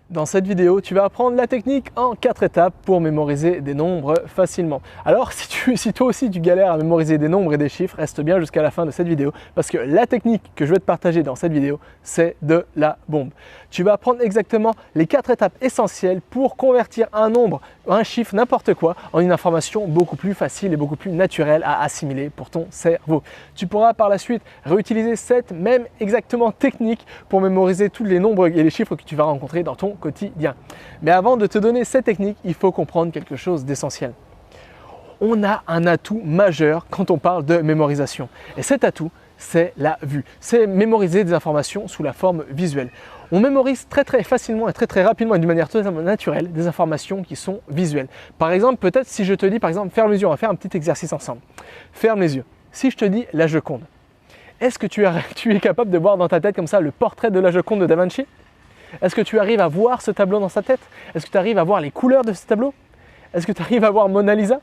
Dans cette vidéo, tu vas apprendre la technique en 4 étapes pour mémoriser des nombres facilement. Alors si toi aussi tu galères à mémoriser des nombres et des chiffres, reste bien jusqu'à la fin de cette vidéo parce que la technique que je vais te partager dans cette vidéo, c'est de la bombe. Tu vas apprendre exactement les 4 étapes essentielles pour convertir un nombre, un chiffre, n'importe quoi, en une information beaucoup plus facile et beaucoup plus naturelle à assimiler pour ton cerveau. Tu pourras par la suite réutiliser cette même exactement technique pour mémoriser tous les nombres et les chiffres que tu vas rencontrer dans ton quotidien. Mais avant de te donner cette technique, il faut comprendre quelque chose d'essentiel. On a un atout majeur quand on parle de mémorisation. Et cet atout, c'est la vue. C'est mémoriser des informations sous la forme visuelle. On mémorise très facilement et très rapidement et d'une manière totalement naturelle des informations qui sont visuelles. Par exemple, peut-être si je te dis, par exemple, ferme les yeux, on va faire un petit exercice ensemble. Ferme les yeux. Si je te dis la Joconde, est-ce que tu es capable de voir dans ta tête comme ça le portrait de la Joconde de Da Vinci? Est-ce que tu arrives à voir ce tableau dans sa tête? Est-ce que tu arrives à voir les couleurs de ce tableau? Est-ce que tu arrives à voir Mona Lisa?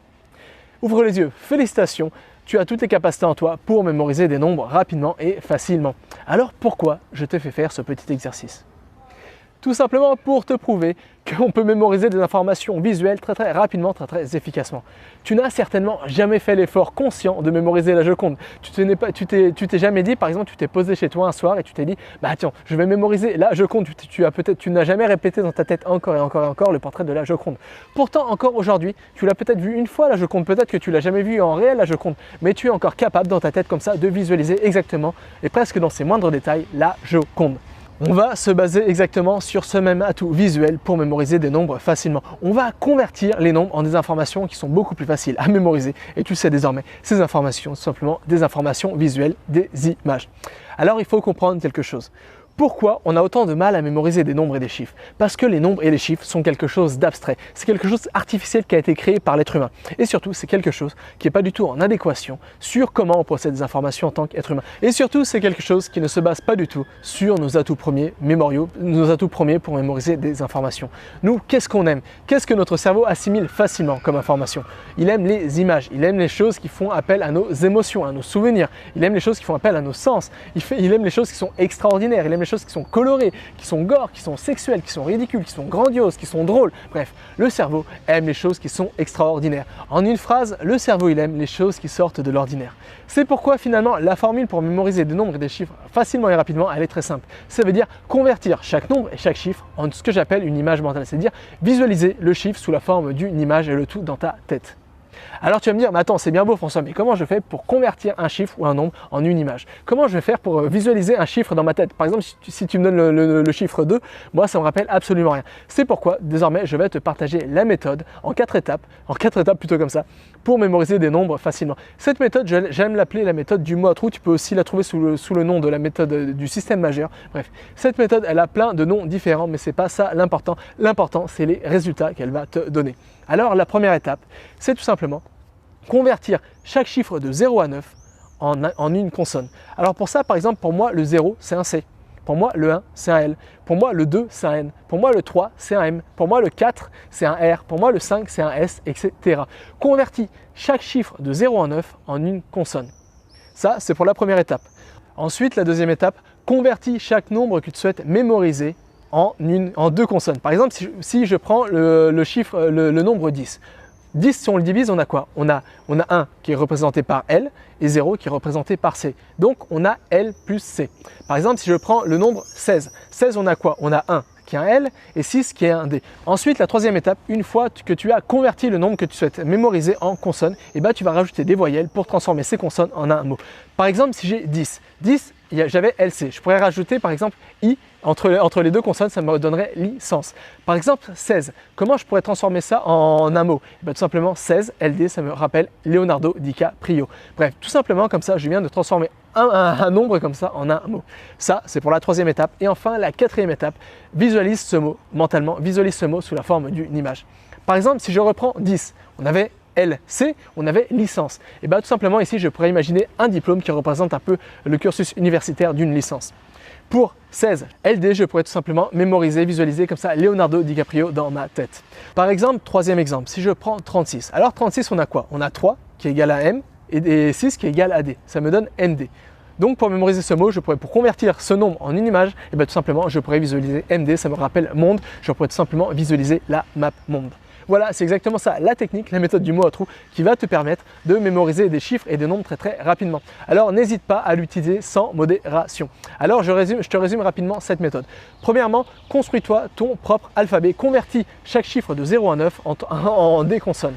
Ouvre les yeux, félicitations, tu as toutes les capacités en toi pour mémoriser des nombres rapidement et facilement. Alors pourquoi je te fais faire ce petit exercice? Tout simplement pour te prouver qu'on peut mémoriser des informations visuelles très rapidement, très efficacement. Tu n'as certainement jamais fait l'effort conscient de mémoriser la Joconde. Tu t'es jamais dit, par exemple, tu t'es posé chez toi un soir et tu t'es dit, bah tiens, je vais mémoriser la Joconde. Tu n'as jamais répété dans ta tête encore et encore le portrait de la Joconde. Pourtant, encore aujourd'hui, tu l'as peut-être vu une fois la Joconde, peut-être que tu l'as jamais vu en réel la Joconde, mais tu es encore capable dans ta tête comme ça de visualiser exactement et presque dans ses moindres détails la Joconde. On va se baser exactement sur ce même atout visuel pour mémoriser des nombres facilement. On va convertir les nombres en des informations qui sont beaucoup plus faciles à mémoriser. Et tu sais désormais, ces informations sont simplement des informations visuelles, des images. Alors il faut comprendre quelque chose. Pourquoi on a autant de mal à mémoriser des nombres et des chiffres? Parce que les nombres et les chiffres sont quelque chose d'abstrait. C'est quelque chose d'artificiel qui a été créé par l'être humain. Et surtout, c'est quelque chose qui n'est pas du tout en adéquation sur comment on procède des informations en tant qu'être humain. Et surtout, c'est quelque chose qui ne se base pas du tout sur nos atouts premiers mémoriaux, nos atouts premiers pour mémoriser des informations. Nous, qu'est-ce qu'on aime? Qu'est-ce que notre cerveau assimile facilement comme information? Il aime les images, il aime les choses qui font appel à nos émotions, à nos souvenirs. Il aime les choses qui font appel à nos sens. Il aime les choses qui sont extraordinaires. Il aime les choses qui sont colorées, qui sont gore, qui sont sexuelles, qui sont ridicules, qui sont grandioses, qui sont drôles. Bref, le cerveau aime les choses qui sont extraordinaires. En une phrase, le cerveau il aime les choses qui sortent de l'ordinaire. C'est pourquoi finalement la formule pour mémoriser des nombres et des chiffres facilement et rapidement, elle est très simple. Ça veut dire convertir chaque nombre et chaque chiffre en ce que j'appelle une image mentale, c'est-à-dire visualiser le chiffre sous la forme d'une image et le tout dans ta tête. Alors tu vas me dire, mais attends, c'est bien beau François, mais comment je fais pour convertir un chiffre ou un nombre en une image? Comment je vais faire pour visualiser un chiffre dans ma tête? Par exemple, si tu me donnes le chiffre 2, moi ça me rappelle absolument rien. C'est pourquoi désormais je vais te partager la méthode en 4 étapes plutôt comme ça, pour mémoriser des nombres facilement. Cette méthode, j'aime l'appeler la méthode du mot à trou, tu peux aussi la trouver sous le nom de la méthode du système majeur. Bref, cette méthode, elle a plein de noms différents, mais c'est pas ça l'important. L'important, c'est les résultats qu'elle va te donner. Alors la première étape, c'est tout simplement convertir chaque chiffre de 0 à 9 en une consonne. Alors pour ça, par exemple, pour moi, le 0, c'est un C. Pour moi, le 1, c'est un L. Pour moi, le 2, c'est un N. Pour moi, le 3, c'est un M. Pour moi, le 4, c'est un R. Pour moi, le 5, c'est un S, etc. Convertis chaque chiffre de 0 à 9 en une consonne. Ça, c'est pour la première étape. Ensuite, la deuxième étape, convertis chaque nombre que tu souhaites mémoriser en 2 consonnes. Par exemple, si je prends le nombre 10. 10, si on le divise, on a quoi? On a 1 qui est représenté par L et 0 qui est représenté par C. Donc, on a L plus C. Par exemple, si je prends le nombre 16. 16, on a quoi? On a 1 qui est un L et 6 qui est un D. Ensuite, la troisième étape, une fois que tu as converti le nombre que tu souhaites mémoriser en consonnes, tu vas rajouter des voyelles pour transformer ces consonnes en un mot. Par exemple, si j'ai 10, j'avais LC. Je pourrais rajouter par exemple I entre les deux consonnes, ça me donnerait licence. Par exemple, 16. Comment je pourrais transformer ça en un mot? Tout simplement 16, LD, ça me rappelle Leonardo DiCaprio. Bref, tout simplement comme ça, je viens de transformer un nombre comme ça en un mot. Ça, c'est pour la troisième étape. Et enfin, la quatrième étape, visualise ce mot mentalement, visualise ce mot sous la forme d'une image. Par exemple, si je reprends 10, on avait LC, on avait licence. Et tout simplement ici, je pourrais imaginer un diplôme qui représente un peu le cursus universitaire d'une licence. Pour 16, LD, je pourrais tout simplement mémoriser, visualiser comme ça Leonardo DiCaprio dans ma tête. Par exemple, troisième exemple, si je prends 36. Alors 36, on a quoi? On a 3 qui est égal à M et 6 qui est égal à D. Ça me donne ND. Donc pour mémoriser ce mot, pour convertir ce nombre en une image, et bien tout simplement, je pourrais visualiser MD, ça me rappelle monde, je pourrais tout simplement visualiser la map monde. Voilà, c'est exactement ça, la technique, la méthode du mot à trous qui va te permettre de mémoriser des chiffres et des nombres très rapidement. Alors n'hésite pas à l'utiliser sans modération. Alors je te résume rapidement cette méthode. Premièrement, construis-toi ton propre alphabet, convertis chaque chiffre de 0 à 9 en des consonnes.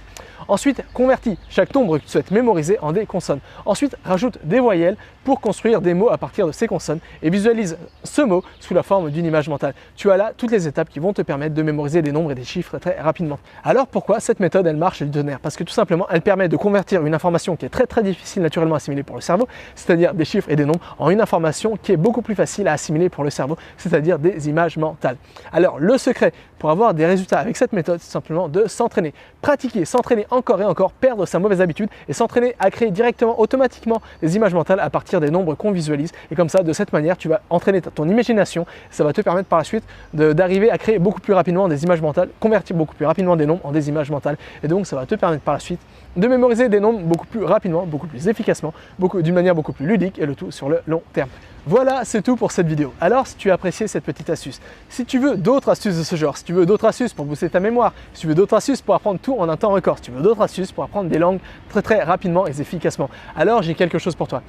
Ensuite, convertis chaque nombre que tu souhaites mémoriser en des consonnes. Ensuite, rajoute des voyelles pour construire des mots à partir de ces consonnes et visualise ce mot sous la forme d'une image mentale. Tu as là toutes les étapes qui vont te permettre de mémoriser des nombres et des chiffres très rapidement. Alors pourquoi cette méthode elle marche du tonnerre? Parce que tout simplement, elle permet de convertir une information qui est très difficile naturellement à assimiler pour le cerveau, c'est-à-dire des chiffres et des nombres, en une information qui est beaucoup plus facile à assimiler pour le cerveau, c'est-à-dire des images mentales. Alors le secret pour avoir des résultats avec cette méthode, c'est simplement de s'entraîner, pratiquer, s'entraîner encore et encore, perdre sa mauvaise habitude et s'entraîner à créer directement, automatiquement des images mentales à partir des nombres qu'on visualise. Et comme ça, de cette manière, tu vas entraîner ton imagination. Ça va te permettre par la suite d'arriver à créer beaucoup plus rapidement des images mentales, convertir beaucoup plus rapidement des nombres en des images mentales. Et donc, ça va te permettre par la suite de mémoriser des nombres beaucoup plus rapidement, beaucoup plus efficacement, d'une manière beaucoup plus ludique et le tout sur le long terme. Voilà, c'est tout pour cette vidéo. Alors, si tu as apprécié cette petite astuce, si tu veux d'autres astuces de ce genre, si tu veux d'autres astuces pour booster ta mémoire, si tu veux d'autres astuces pour apprendre tout en un temps record, si tu veux d'autres astuces pour apprendre des langues très rapidement et efficacement, alors j'ai quelque chose pour toi.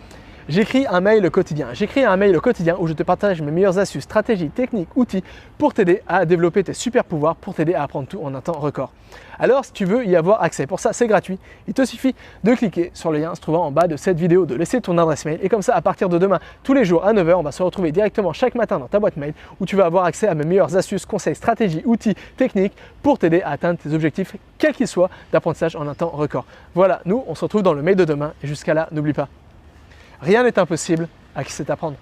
J'écris un mail quotidien. J'écris un mail quotidien où je te partage mes meilleures astuces, stratégies, techniques, outils pour t'aider à développer tes super pouvoirs, pour t'aider à apprendre tout en un temps record. Alors, si tu veux y avoir accès, pour ça, c'est gratuit. Il te suffit de cliquer sur le lien se trouvant en bas de cette vidéo, de laisser ton adresse mail. Et comme ça, à partir de demain, tous les jours à 9 h, on va se retrouver directement chaque matin dans ta boîte mail où tu vas avoir accès à mes meilleures astuces, conseils, stratégies, outils, techniques pour t'aider à atteindre tes objectifs, quels qu'ils soient, d'apprentissage en un temps record. Voilà, nous, on se retrouve dans le mail de demain. Et jusqu'à là, n'oublie pas, rien n'est impossible à qui sait apprendre.